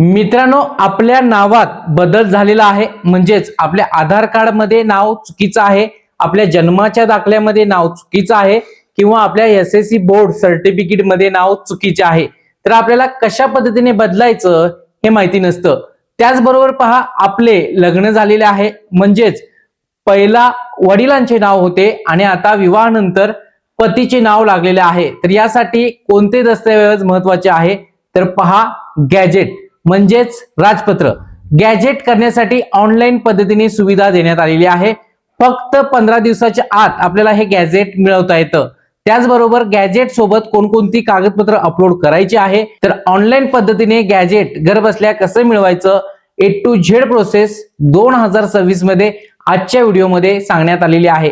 मित्रांनो, आपल्या नावात बदल झालेला आहे, म्हणजेच आपल्या आधार कार्ड मध्ये नाव चुकीचं आहे, आपल्या जन्माच्या दाखल्यामध्ये नाव चुकीचं आहे किंवा आपल्या एसएससी बोर्ड सर्टिफिकेट मध्ये नाव चुकीचे आहे. तर आपल्याला कशा पद्धतीने बदलायचं हे माहिती नसतं. त्याचबरोबर पहा, आपले लग्न झालेले आहे, म्हणजेच पहिला वडिलांचे नाव होते आणि आता विवाहानंतर पतीचे नाव लागलेले आहे. तर यासाठी कोणते दस्तऐवज महत्वाचे आहे? तर पहा, गॅजेट म्हणजेच राजपत्र. गॅजेट करण्यासाठी ऑनलाईन पद्धतीने सुविधा देण्यात आलेली आहे. फक्त 15 दिवसाच्या आत आपल्याला हे गॅजेट मिळवता येतं. त्याचबरोबर गॅजेट सोबत कोणकोणती कागदपत्र अपलोड करायची आहे, तर ऑनलाईन पद्धतीने गॅजेट घरबसल्या कसं मिळवायचं, A to Z प्रोसेस 2026 मध्ये आजच्या व्हिडिओमध्ये सांगण्यात आलेली आहे.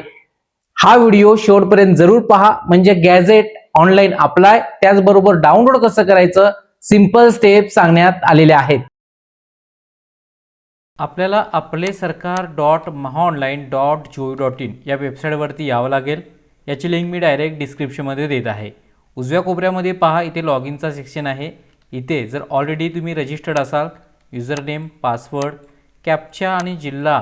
हा व्हिडिओ शेवटपर्यंत जरूर पहा, म्हणजे गॅजेट ऑनलाईन अप्लाय त्याचबरोबर डाउनलोड कसं करायचं सिंपल स्टेप सांगण्यात आलेले आहेत. आपल्याला आपले सरकार .महाऑनलाईन.gov.in या वेबसाईटवरती यावं लागेल. याची लिंक मी डायरेक्ट डिस्क्रिप्शनमध्ये देत आहे. उजव्या कोपऱ्यामध्ये पहा, इथे लॉग इनचा सेक्शन आहे. इथे जर ऑलरेडी तुम्ही रजिस्टर्ड असाल, युजर नेम, पासवर्ड, कॅप्चा आणि जिल्हा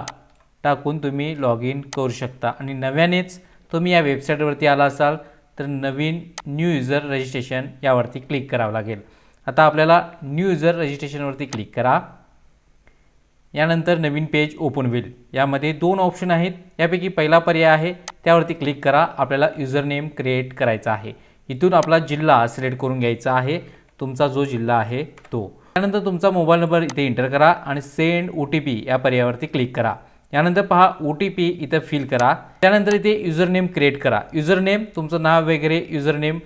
टाकून तुम्ही लॉग इन करू शकता. आणि नव्यानेच तुम्ही या वेबसाईटवरती आला असाल तर नवीन न्यू युजर रजिस्ट्रेशन यावरती क्लिक करावं लागेल. आता आपल्याला न्यू युजर रजिस्ट्रेशनवरती क्लिक करा. यानंतर नवीन पेज ओपन होईल. यामध्ये दोन ऑप्शन आहेत, यापैकी पहिला पर्याय आहे त्यावरती क्लिक करा. आपल्याला युजर नेम क्रिएट करायचा आहे. इथून आपला जिल्हा सिलेक्ट करून घ्यायचा आहे, तुमचा जो जिल्हा आहे तो. त्यानंतर तुमचा मोबाईल नंबर इथे एंटर करा आणि सेंड OTP या पर्यायावरती क्लिक करा. यानंतर पहा, OTP इथं फिल करा. त्यानंतर इथे युजर नेम क्रिएट करा. युजर नेम तुमचं नाव वगैरे युजर नेम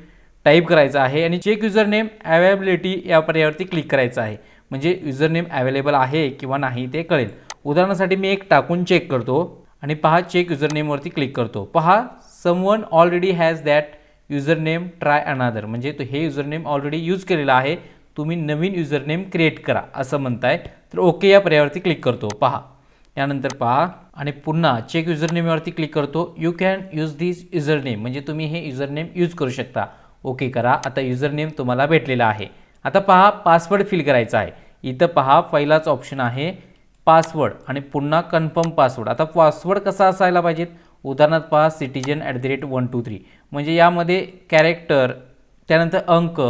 टाईप करायचं आहे आणि चेक युजर नेम अवेलेबिलिटी या पर्यायावरती क्लिक करायचं आहे, म्हणजे युजर नेम अवेलेबल आहे किंवा नाही ते कळेल. उदाहरणासाठी मी एक टाकून चेक करतो आणि पहा, चेक युजर नेमवरती क्लिक करतो. पहा, someone already has that user name, try अनादर, म्हणजे तो हे युजर नेम ऑलरेडी यूज केलेला आहे, तुम्ही नवीन युजर नेम क्रिएट करा असं म्हणताय. तर ओके या पर्यायावरती क्लिक करतो. पहा, यानंतर पहा आणि पुन्हा चेक युजर नेमवरती क्लिक करतो. You can use this user name, म्हणजे तुम्ही हे युजर नेम यूज करू शकता. ओके करा. आता युजर नेम तुम्हाला भेटलेला आहे. आता पहा, पासवर्ड फिल करायचा आहे. इथं पहा, पहिलाच ऑप्शन आहे पासवर्ड आणि पुन्हा कन्फर्म पासवर्ड. आता पासवर्ड कसा असायला पाहिजेत? उदाहरणार्थ पहा, citizen@123, म्हणजे यामध्ये कॅरेक्टर, त्यानंतर अंक,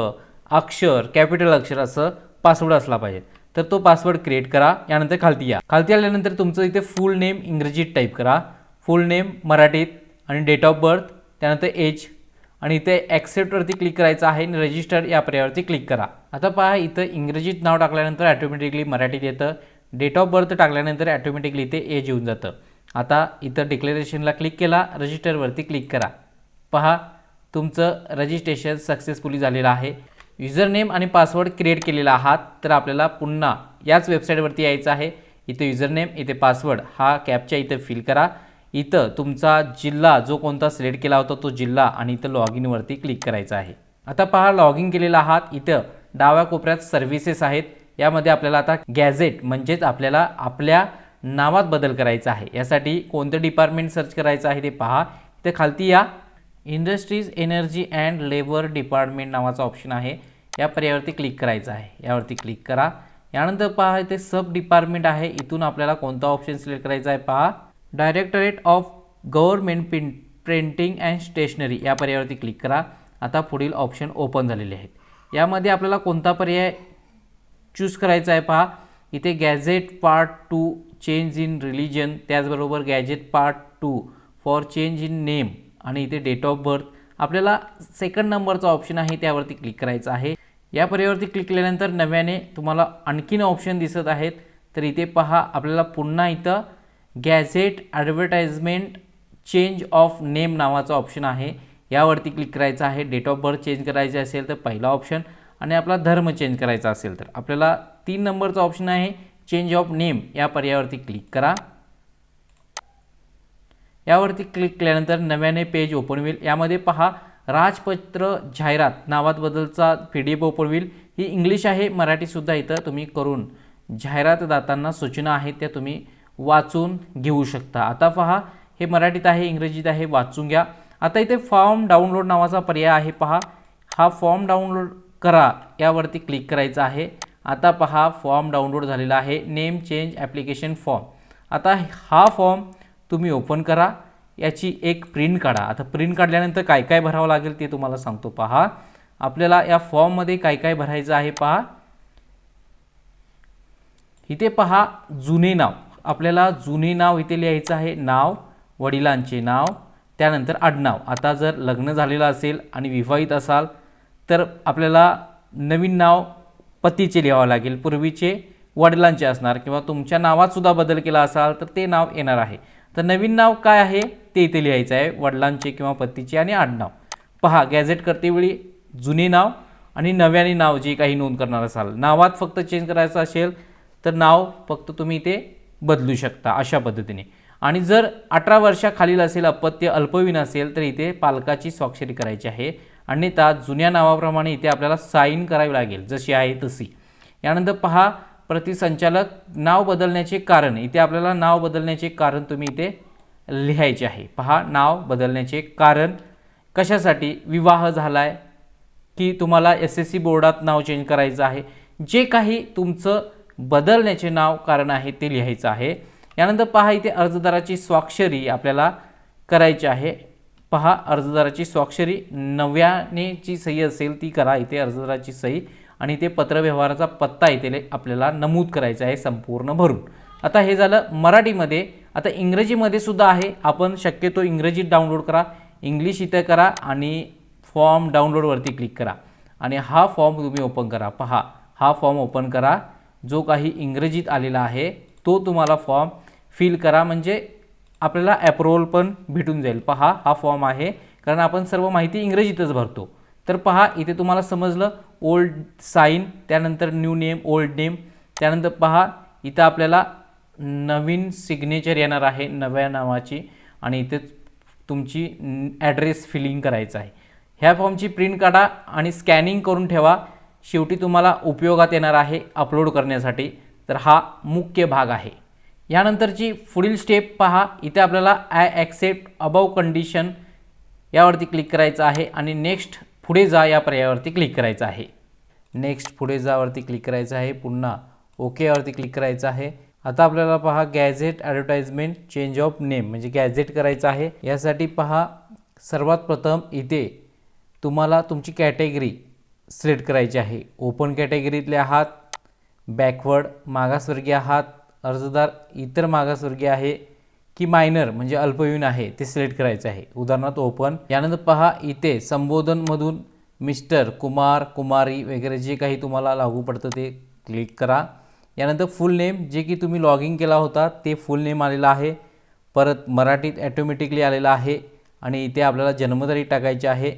अक्षर, कॅपिटल अक्षर असं पासवर्ड असला पाहिजे. तर तो पासवर्ड क्रिएट करा. यानंतर खालती या. खालती आल्यानंतर तुमचं इथे फुल नेम इंग्रजीत टाईप करा, फुल नेम मराठीत आणि डेट ऑफ बर्थ, त्यानंतर एज आणि इथे ॲक्सेप्टवरती क्लिक करायचं आहे आणि रजिस्टर या पर्यायावरती क्लिक करा. आता पहा, इथं इंग्रजीत नाव टाकल्यानंतर ॲटोमॅटिकली मराठीत येतं. डेट ऑफ बर्थ टाकल्यानंतर ॲटोमॅटिकली इथे एज येऊन जातं. आता इथं डिक्लेरेशनला क्लिक केला, रजिस्टरवरती क्लिक करा. पहा, तुमचं रजिस्ट्रेशन सक्सेसफुली झालेलं आहे. युजर नेम आणि पासवर्ड क्रिएट केलेला आहात. तर आपल्याला पुन्हा याच वेबसाईटवरती यायचं आहे. इथे युजर नेम, इथे पासवर्ड, हा कॅप्चा इथं फिल करा. इथं तुमचा जिल्हा जो कोणता सिलेक्ट केला होता तो जिल्हा आणि इथं लॉग इनवरती क्लिक करायचं आहे. आता पहा, लॉग इन केलेला आहात. इथं डाव्या कोपऱ्यात सर्व्हिसेस आहेत. यामध्ये आपल्याला आता गॅजेट म्हणजेच आपल्याला आपल्या नावात बदल करायचा आहे. यासाठी कोणतं डिपार्टमेंट सर्च करायचं आहे ते पहा. इथे खालती या. Industries, energy and labour department नावाचा ऑप्शन आहे, या पर्यायावरती क्लिक करायचं आहे. यावरती क्लिक करा. यानंतर पहा, इथे सब डिपार्टमेंट आहे. इथून आपल्याला कोणता ऑप्शन सिलेक्ट करायचा आहे पहा. Directorate of Government Printing and Stationery या पर्यायावरती क्लिक करा. आता पुढील ऑप्शन ओपन झालेले आहेत. यामध्ये आपल्याला कोणता पर्याय चूज करायचा आहे पहा. इथे gazette part 2 change in religion, त्याचबरोबर gazette part 2 for change in name आणि इथे डेट ऑफ बर्थ. आपल्याला सेकंड नंबरचा ऑप्शन आहे त्यावरती क्लिक करायचं आहे. या पर्यायावरती क्लिक केल्यानंतर नव्याने तुम्हाला आणखीन ऑप्शन दिसत आहेत. तर इथे पहा, आपल्याला पुन्हा इथं gazette advertisement change of name नावाचा ऑप्शन आहे, यावरती क्लिक करायचं आहे. डेट ऑफ बर्थ चेंज करायचे असेल तर पहिला ऑप्शन आणि आपला धर्म चेंज करायचा असेल तर आपल्याला 3 नंबरचा ऑप्शन आहे चेंज ऑफ नेम, या पर्यायावरती क्लिक करा. यावरती क्लिक केल्यानंतर नव्याने पेज ओपन होईल. यामध्ये पहा, राजपत्र जाहिरात नावात बदलचा PDF ओपन होईल. ही इंग्लिश आहे, मराठीसुद्धा इथं तुम्ही करून जाहिरात दातांना सूचना आहेत त्या तुम्ही वाचून घेऊ शकता. आता पहा, हे मराठीत आहे, इंग्रजीत आहे, वाचून घ्या. आता इथे फॉर्म डाउनलोड नावाचा पर्याय आहे पहा. हा फॉर्म डाउनलोड करा यावरती क्लिक करायचा आहे आता पहा फॉर्म डाउनलोड झालेला आहे, नेम चेंज ॲप्लिकेशन फॉर्म. आता हा फॉर्म तुम्ही ओपन करा, याची एक प्रिंट काढा. आता प्रिंट काढल्यानंतर काय काय भरावं लागेल ते तुम्हाला सांगतो. पहा आपल्याला या फॉर्ममध्ये काय काय भरायचं आहे. पहा इथे पहा जुने नाव, आपल्याला जुने नाव इथे लिहायचं आहे. नाव, वडिलांचे नाव, त्यानंतर आडनाव. आता जर लग्न झालेलं असेल आणि विवाहित असाल तर आपल्याला नवीन नाव पतीचे लिहावं लागेल, पूर्वीचे वडिलांचे असणार, किंवा तुमच्या नावात सुद्धा बदल केला असाल तर ते नाव येणार आहे. तर नवीन नाव काय आहे ते इथे लिहायचं आहे, वडिलांचे किंवा पतीचे आणि आडनाव. पहा गॅझेट करतेवेळी जुने नाव आणि नव्याने नाव जे काही नोंद करणार असाल, नावात फक्त चेंज करायचं असेल तर नाव फक्त तुम्ही इथे बदलू शकता अशा पद्धतीने. आणि जर 18 वर्षाखालील असेल, अपत्य अल्पवयीन असेल तर इथे पालकाची स्वाक्षरी करायची आहे. अन्यथा जुन्या नावाप्रमाणे इथे आपल्याला साईन करावी लागेल, जशी आहे तशी. यानंतर पहा प्रतिसंचालक, नाव बदलण्याचे कारण. इथे आपल्याला नाव बदलण्याचे कारण तुम्ही इथे लिहायचे आहे. पहा नाव बदलण्याचे कारण कशासाठी, विवाह झालाय की तुम्हाला SSC बोर्डात नाव चेंज करायचं आहे, जे काही तुमचं बदलण्याचे नाव कारण आहे ते लिहायचं आहे. यानंतर पहा इथे अर्जदाराची स्वाक्षरी आपल्याला करायची आहे. पहा अर्जदाराची स्वाक्षरी, नव्यानेची सही असेल ती करा इथे, अर्जदाराची सही, आणि ते पत्रव्यवहाराचा पत्ता इथे आपल्याला नमूद करायचा आहे संपूर्ण भरून. आता हे झालं मराठीमध्ये. आता इंग्रजीमध्ये सुद्धा आहे, आपण शक्यतो इंग्रजीत डाउनलोड करा, इंग्लिश इथे करा आणि फॉर्म डाउनलोडवरती क्लिक करा आणि हा फॉर्म तुम्ही ओपन करा. पहा हा फॉर्म ओपन करा, जो काही इंग्रजीत आलेला आहे तो तुम्हाला फॉर्म फिल करा, म्हणजे आपल्याला अप्रूव्हल पण भेटून जाईल. पहा हा फॉर्म आहे, कारण आपण सर्व माहिती इंग्रजीतच भरतो. तर पहा इथे तुम्हाला समजलं, ओल्ड साईन, त्यानंतर न्यू नेम, ओल्ड नेम, त्यानंतर पहा इथं आपल्याला नवीन सिग्नेचर येणार आहे नव्या नावाची, आणि इथे तुमची ॲड्रेस फिलिंग करायचा आहे. ह्या फॉर्मची प्रिंट काढा आणि स्कॅनिंग करून ठेवा, शेवटी तुम्हाला उपयोगात येणार आहे अपलोड करण्यासाठी. तर हा मुख्य भाग आहे. यानंतरची पुढील स्टेप पहा, इथे आपल्याला आय ॲक्सेप्ट अबाव कंडिशन यावरती क्लिक करायचं आहे आणि नेक्स्ट पुढे जा या पर्यायावरती क्लिक करायचं आहे. नेक्स्ट पुढे जावरती क्लिक करायचं आहे, पुन्हा ओके यावरती क्लिक करायचं आहे. आता आपल्याला पहा gadget advertisement change of name, म्हणजे गॅझेट करायचं आहे. यासाठी पहा सर्वात प्रथम इथे तुम्हाला तुमची कॅटेगरी सिलेक्ट करायची आहे. ओपन कॅटेगरीतले आहात, बॅकवर्ड मागासवर्गीय आहात, अर्जदार इतर मागासवर्गीय आहे की मायनर म्हणजे अल्पवयीन आहे ते सिलेक्ट करायचे आहे, उदाहरणार्थ ओपन. यानंतर पहा इथे संबोधनमधून मिस्टर, कुमार, कुमारी वगैरे जे काही तुम्हाला लागू पडतं ते क्लिक करा. यानंतर फुल नेम, जे की तुम्ही लॉगिंग केला होता ते फुल नेम आलेलं आहे, परत मराठीत ॲटोमॅटिकली आलेलं आहे. आणि इथे आपल्याला जन्मतारीख टाकायची आहे,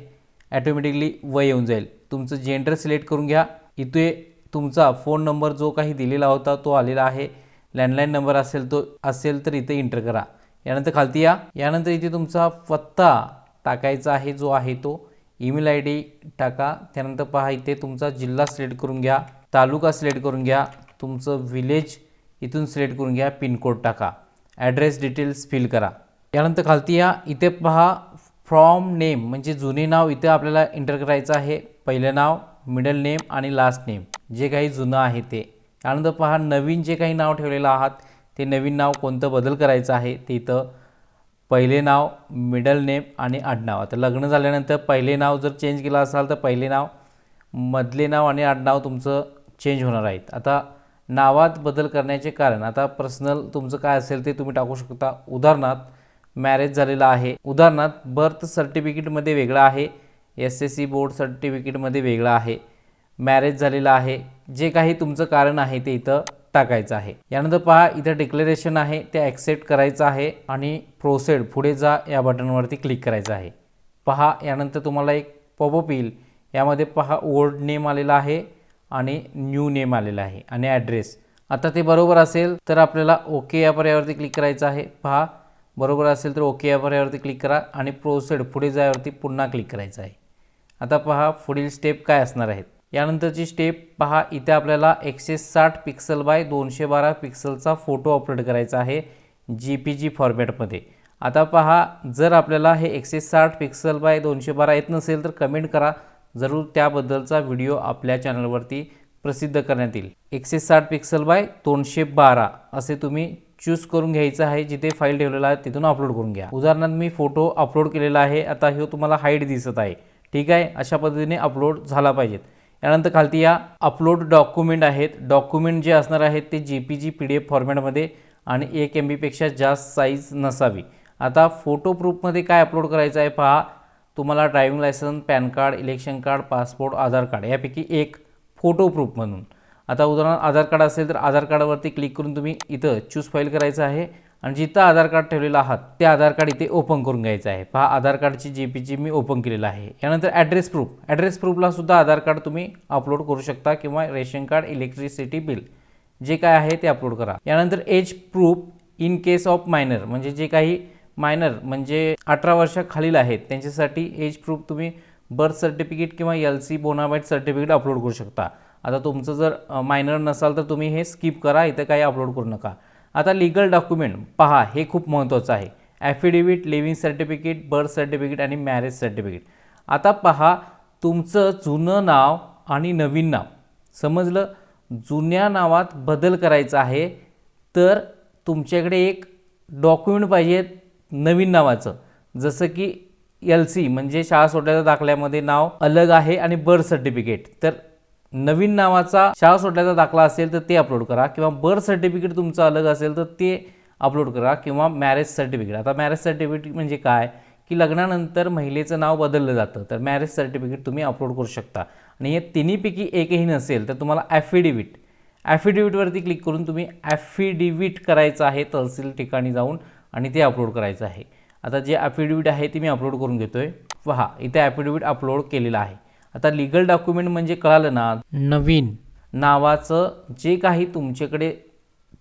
ॲटोमॅटिकली वय येऊन जाईल. तुमचं जेंडर सिलेक्ट करून घ्या. इथे तुमचा फोन नंबर जो काही दिलेला होता तो आलेला आहे, लँडलाईन नंबर असेल तर इथे इंटर करा. यानंतर खालती या. यानंतर इथे तुमचा पत्ता टाकायचा आहे जो आहे तो, ईमेल ID टाका. त्यानंतर पहा इथे तुमचा जिल्हा सिलेक्ट करून घ्या, तालुका सिलेक्ट करून घ्या, तुमचं विलेज इथून सिलेक्ट करून घ्या, पिनकोड टाका, ॲड्रेस डिटेल्स फिल करा. यानंतर खालती या. इथे पहा फ्रॉम नेम म्हणजे जुने नाव इथे आपल्याला इंटर करायचं आहे, पहिलं नाव, मिडल नेम आणि लास्ट नेम जे काही जुनं आहे ते. त्यानंतर पहा नवीन जे काही नाव ठेवलेलं आहात ते नवीन नाव कोणतं बदल करायचं आहे ते इथं पहिले नाव, मिडल नेम आणि आडनाव. आता लग्न झाल्यानंतर पहिले नाव जर चेंज केलं असाल तर पहिले नाव, मधले नाव आणि आडनाव तुमचं चेंज होणार आहेत. आता नावात बदल करण्याचे कारण, आता पर्सनल तुमचं काय असेल ते तुम्ही टाकू शकता. उदाहरणार्थ मॅरेज झालेला आहे, उदाहरणार्थ बर्थ सर्टिफिकेटमध्ये वेगळं आहे, SSC बोर्ड सर्टिफिकेटमध्ये वेगळं आहे, मॅरेज झालेला आहे, जे काही तुमचं कारण आहे ते इथं टाकायचं आहे. यानंतर पहा इथं डिक्लेरेशन आहे ते ॲक्सेप्ट करायचं आहे आणि प्रोसेड पुढे जा या बटनवरती क्लिक करायचं आहे. पहा यानंतर तुम्हाला एक पॉपअप येईल, यामध्ये पहा ओल्ड नेम आलेला आहे आणि न्यू नेम आलेला आहे आणि ॲड्रेस. आता ते बरोबर असेल तर आपल्याला ओके या पर्यायावरती क्लिक करायचं आहे. पहा बरोबर असेल तर ओके या पर्यायावरती क्लिक करा आणि प्रोसेड पुढे जाण्यावरती पुन्हा क्लिक करायचं आहे. आता पहा पुढील स्टेप काय असणार आहेत. यानंतरची स्टेप पहा इथे आपल्याला 160 पिक्सल बाय 212 पिक्सलचा फोटो अपलोड करायचा आहे JPG फॉर्मॅटमध्ये. आता पहा जर आपल्याला हे 160 पिक्सल बाय 212 येत नसेल तर कमेंट करा, जरूर त्याबद्दलचा व्हिडिओ आपल्या चॅनलवरती प्रसिद्ध करण्यात येईल. 160 पिक्सल बाय 212 असे तुम्ही चूज करून घ्यायचं आहे. जिथे फाईल ठेवलेला आहे तिथून अपलोड करून घ्या. उदाहरणार्थ मी फोटो अपलोड केलेला आहे. आता हे तुम्हाला हाईट दिसत आहे. ठीक आहे, अशा पद्धतीने अपलोड झाला पाहिजेत. यानंतर खालती या अपलोड डॉक्युमेंट आहेत. डॉक्युमेंट जे असणार आहेत ते JPG PDF फॉर्मॅटमध्ये आणि 1 MB पेक्षा जास्त साईज नसावी. आता फोटो प्रूफमध्ये काय अपलोड करायचं आहे पहा. तुम्हाला driving licence, PAN card, election card, passport, Aadhaar card यापैकी एक फोटो प्रूफ म्हणून. आता उदाहरणार्थ आधार कार्ड असेल तर आधार कार्डवरती क्लिक करून तुम्ही इथं चूज फाईल करायचं आहे आणि जिथं आधार कार्ड ठेवलेलं आहात ते आधार कार्ड इथे ओपन करून घ्यायचं आहे. पहा आधार कार्डची JPG मी ओपन केलेलं आहे. यानंतर ॲड्रेस प्रूफ. ॲड्रेस प्रूफला सुद्धा आधार कार्ड तुम्ही अपलोड करू शकता किंवा रेशन कार्ड, इलेक्ट्रिसिटी बिल जे काय आहे ते अपलोड करा. यानंतर age proof in case of minor, म्हणजे जे काही मायनर म्हणजे 18 वर्षाखालील आहेत त्यांच्यासाठी एज प्रूफ तुम्ही बर्थ सर्टिफिकेट किंवा LC बोनाफाईड सर्टिफिकेट अपलोड करू शकता. आता तुमचं जर मायनर नसाल तर तुम्ही हे स्किप करा, इथं काही अपलोड करू नका. आता लीगल डॉक्युमेंट पहा, हे खूप महत्त्वाचं आहे. Affidavit, living certificate, birth certificate आणि मॅरेज सर्टिफिकेट. आता पहा तुमचं जुनं नाव आणि नवीन नाव समजलं. जुन्या नावात बदल करायचा आहे तर तुमच्याकडे एक डॉक्युमेंट पाहिजे नवीन नावाचं, जसं की LC म्हणजे शाळा सोडल्याच्या दाखल्यामध्ये नाव अलग आहे आणि बर्थ सर्टिफिकेट. तर नवीन नावाचा शाळा सोडल्याचा दाखला असेल तर ते अपलोड करा किंवा बर्थ सर्टिफिकेट तुमचं अलग असेल तर ते अपलोड करा किंवा मॅरेज सर्टिफिकेट. आता मॅरेज सर्टिफिकेट म्हणजे काय की लग्नानंतर महिलेचं नाव बदललं जातं, तर मॅरेज सर्टिफिकेट तुम्ही अपलोड करू शकता. आणि हे तिन्हीपैकी एकही नसेल तर तुम्हाला ॲफिडेविटवरती क्लिक करून तुम्ही ॲफिडेविट करायचं आहे तहसील ठिकाणी जाऊन आणि ते अपलोड करायचं आहे. आता जे ॲफिडेविट आहे ते मी अपलोड करून घेतो आहे. पहा इथे ॲफिडेविट अपलोड केलेलं आहे. आता लीगल डॉक्युमेंट म्हणजे कळालं ना, नवीन नावाचं जे काही तुमच्याकडे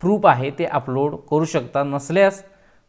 प्रूफ आहे ते अपलोड करू शकता. नसल्यास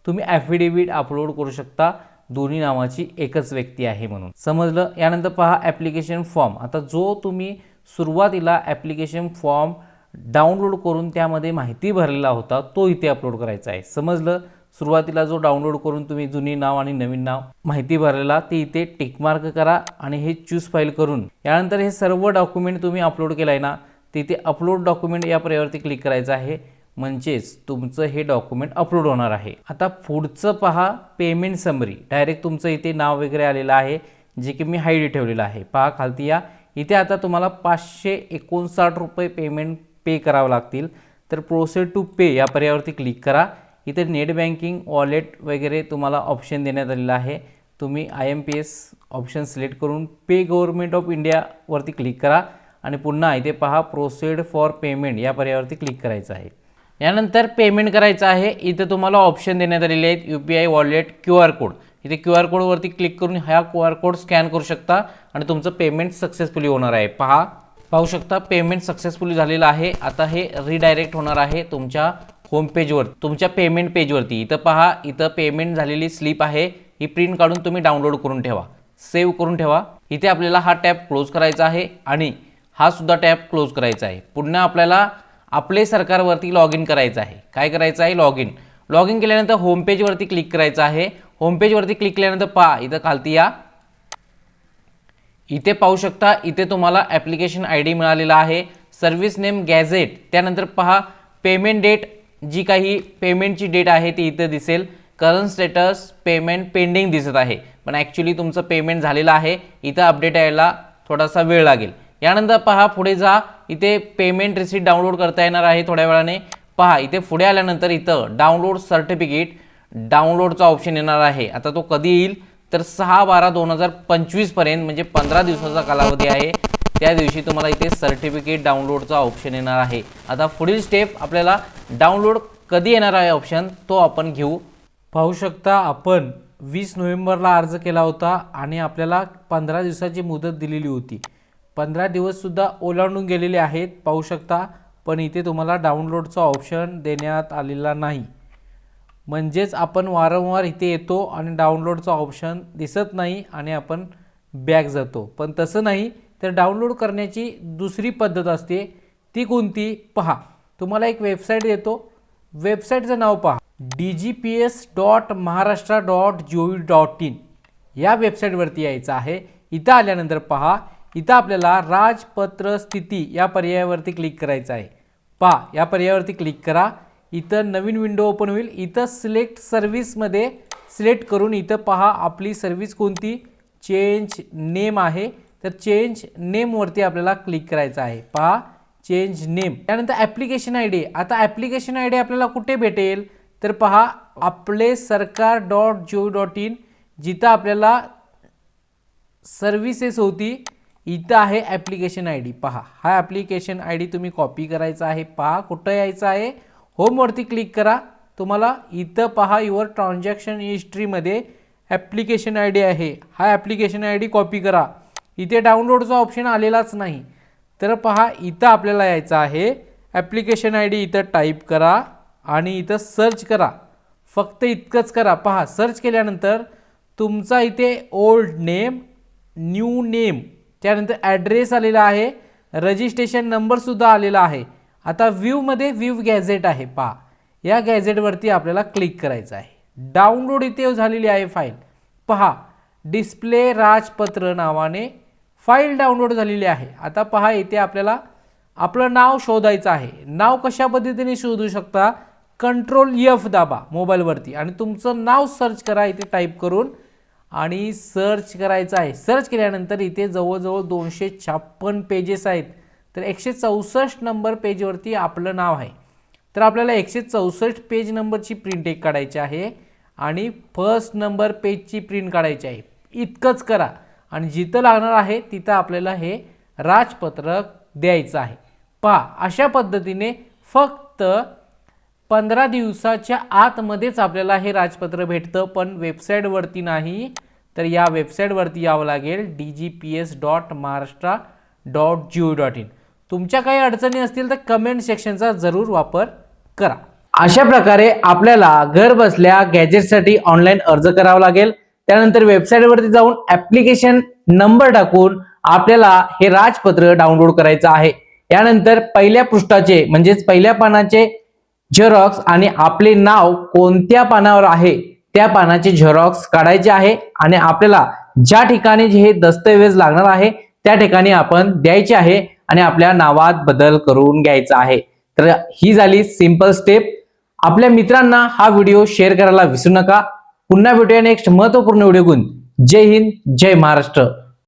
तुम्ही ॲफिडेविट अपलोड करू शकता. दोन्ही नावाची एकच व्यक्ती आहे म्हणून समजलं. यानंतर पहा ॲप्लिकेशन फॉर्म. आता जो तुम्ही सुरुवातीला ॲप्लिकेशन फॉर्म डाउनलोड करून त्यामध्ये माहिती भरलेला होता तो इथे अपलोड करायचा आहे. समजलं. सुरुवातीला जो डाउनलोड करून तुम्ही जुनी नाव आणि नवीन नाव माहिती भरलेला ते इथे टिकमार्क करा आणि हे चूज फाईल करून यानंतर हे सर्व डॉक्युमेंट तुम्ही अपलोड केलं आहे ना, तिथे अपलोड डॉक्युमेंट या पर्यायावरती क्लिक करायचं आहे. म्हणजेच तुमचं हे डॉक्युमेंट अपलोड होणार आहे. आता पुढचं पहा पेमेंट समरी. डायरेक्ट तुमचं इथे नाव वगैरे आलेलं आहे जे की मी हाईड ठेवलेलं आहे. पहा खालती या इथे आता तुम्हाला 559 रुपये पेमेंट पे करावं लागतील. तर प्रोसेड टू पे या पर्यायावरती क्लिक करा. इथे नेट बँकिंग, वॉलेट वगैरे तुम्हाला ऑप्शन देण्यात आलेला आहे. तुम्ही IMPS ऑप्शन सिलेक्ट करून पे गव्हर्नमेंट ऑफ इंडियावरती क्लिक करा आणि पुन्हा इथे पहा प्रोसेड फॉर पेमेंट या पर्यायावरती क्लिक करायचं आहे. यानंतर पेमेंट करायचं आहे. इथे तुम्हाला ऑप्शन देण्यात आलेले आहेत UPI, वॉलेट, QR कोड. इथे QR कोडवरती क्लिक करून हा QR कोड स्कॅन करू शकता आणि तुमचं पेमेंट सक्सेसफुली होणार आहे. पाहू शकता पेमेंट सक्सेसफुली झालेलं आहे. आता हे रिडायरेक्ट होणार आहे तुमच्या होम पेजवर, तुमच्या पेमेंट पेजवरती. इथं पहा, इथं पेमेंट झालेली स्लिप आहे. ही प्रिंट काढून तुम्ही डाउनलोड करून ठेवा, सेव्ह करून ठेवा. इथे आपल्याला हा टॅब क्लोज करायचा आहे आणि हा सुद्धा टॅब क्लोज करायचा आहे. पुन्हा आपल्याला आपले सरकारवरती लॉग इन करायचं आहे. काय करायचं आहे? लॉग इन केल्यानंतर होम पेजवरती क्लिक करायचं आहे. होम पेजवरती क्लिक केल्यानंतर पहा इथं खालती या, इथे पाहू शकता इथे तुम्हाला ॲप्लिकेशन ID मिळालेला आहे. Service name gadget. त्यानंतर पहा पेमेंट डेट, जी काही पेमेंटची डेट आहे ती इथे दिसेल. करंट स्टेटस पेमेंट पेंडिंग दिसत आहे, पण ॲक्च्युली तुमचं पेमेंट झालेलं आहे. इथं अपडेट यायला थोडासा वेळ लागेल. यानंतर पहा पुढे जा, इथे पेमेंट रिसीट डाउनलोड करता येणार आहे थोड्या वेळाने. पहा इथे पुढे आल्यानंतर इथं डाउनलोड सर्टिफिकेट डाउनलोडचा ऑप्शन येणार आहे. आता तो कधी येईल तर 6/12/2025 पर्यंत, म्हणजे 15 दिवसाचा कालावधी आहे. त्या दिवशी तुम्हाला इथे सर्टिफिकेट डाउनलोडचा ऑप्शन येणार आहे. आता पुढील स्टेप आपल्याला डाउनलोड कधी येणार आहे ऑप्शन तो आपण घेऊ. पाहू शकता आपण 20 नोव्हेंबरला अर्ज केला होता आणि आपल्याला 15 दिवसाची मुदत दिलेली होती. 15 दिवससुद्धा ओलांडून गेलेले आहेत पाहू शकता, पण इथे तुम्हाला डाउनलोडचा ऑप्शन देण्यात आलेला नाही. म्हणजेच आपण वारंवार इथे येतो आणि डाउनलोडचा ऑप्शन दिसत नाही आणि आपण बॅक जातो. पण तसं नाही, तर डाउनलोड करण्याची दुसरी पद्धत असते. ती कोणती? पहा तुम्हाला एक वेबसाईट देतो. वेबसाईटचं नाव पहा dgps.maharashtra.gov.in. या वेबसाईटवरती यायचं आहे. इथं आल्यानंतर पहा इथं आपल्याला राजपत्र स्थिती या पर्यायावरती क्लिक करायचं आहे। पहा, या पर्यायावरती क्लिक करा। इथं नवीन विंडो ओपन होईल। इथं सिलेक्ट सर्व्हिसमध्ये सिलेक्ट करून इथं पहा आपली सर्व्हिस कोणती, चेंज नेम आहे। तर चेंज नेमवरती आपल्याला क्लिक करायचं आहे। पहा, चेंज नेम। त्यानंतर ॲप्लिकेशन आय डी। आता ॲप्लिकेशन आय डी आपल्याला कुठे भेटेल, तर पहा आपले सरकार.gov.in, जिथं आपल्याला सर्व्हिसेस होती इथं आहे ॲप्लिकेशन आय डी। पहा, हा ॲप्लिकेशन आय डी तुम्ही कॉपी करायचा आहे। पहा कुठं यायचं आहे, होमवरती क्लिक करा। तुम्हाला इथं पहा युअर ट्रान्झॅक्शन हिस्ट्रीमध्ये ॲप्लिकेशन आय डी आहे। हा ॲप्लिकेशन आय डी कॉपी करा। इथे डाउनलोडचा ऑप्शन आलेलाच नाही, तर पहा इथं आपल्याला यायचं आहे। ॲप्लिकेशन आय डी इथं टाईप करा आणि इथं सर्च करा। फक्त इतकंच करा। पहा, सर्च केल्यानंतर तुमचा इथे ओल्ड नेम, न्यू नेम, त्यानंतर ॲड्रेस आलेला आहे, रजिस्ट्रेशन नंबरसुद्धा आलेला आहे। आता व्ह्यूमध्ये व्ह्यू गॅझेट आहे। पहा, या गॅझेटवरती आपल्याला क्लिक करायचं आहे। डाउनलोड इथे झालेली आहे फाईल। पहा, डिस्प्ले राजपत्र नावाने फाईल डाउनलोड झालेली आहे। आता पहा इथे आपल्याला आपलं नाव शोधायचं आहे। नाव कशा पद्धतीने शोधू शकता, Ctrl+F दाबा मोबाईलवरती आणि तुमचं नाव सर्च करा इथे टाईप करून आणि सर्च करायचं आहे। सर्च केल्यानंतर इथे जवळजवळ 256 पेजेस आहेत। तर 164 नंबर पेजवरती आपलं नाव आहे। तर आपल्याला 164 पेज नंबरची प्रिंट एक काढायची आहे आणि फर्स्ट नंबर पेजची प्रिंट काढायची आहे। इतकंच करा आणि जिथं लागणार आहे तिथं आपल्याला हे राजपत्र द्यायचं आहे। पहा, अशा पद्धतीने फक्त 15 दिवसाच्या आतमध्येच आपल्याला हे राजपत्र भेटतं, पण वेबसाईटवरती नाही। तर या वेबसाईटवरती यावं लागेल dgps.maharashtra.gov.in। तुमच्या काही अडचणी असतील तर कमेंट सेक्शनचा जरूर वापर करा। अशा प्रकारे आपल्याला घर बसल्या गॅजेटसाठी ऑनलाईन अर्ज करावा लागेल। त्यानंतर वेबसाईटवरती जाऊन ॲप्लिकेशन नंबर टाकून आपल्याला हे राजपत्र डाउनलोड करायचं आहे। यानंतर पहिल्या पृष्ठाचे म्हणजेच पहिल्या पानाचे झेरॉक्स आणि आपले नाव कोणत्या पानावर आहे त्या पानाचे झेरॉक्स काढायचे आहे आणि आपल्याला ज्या ठिकाणी हे दस्तऐवज लागणार आहे त्या ठिकाणी आपण द्यायचे आहे आणि आपल्या नावात बदल करून घ्यायचा आहे। तर ही झाली सिंपल स्टेप। आपल्या मित्रांना हा व्हिडिओ शेअर करायला विसरू नका। पुन्हा भेटूया नेक्स्ट महत्त्वपूर्ण व्हिडिओ घेऊन। जय हिंद, जय महाराष्ट्र।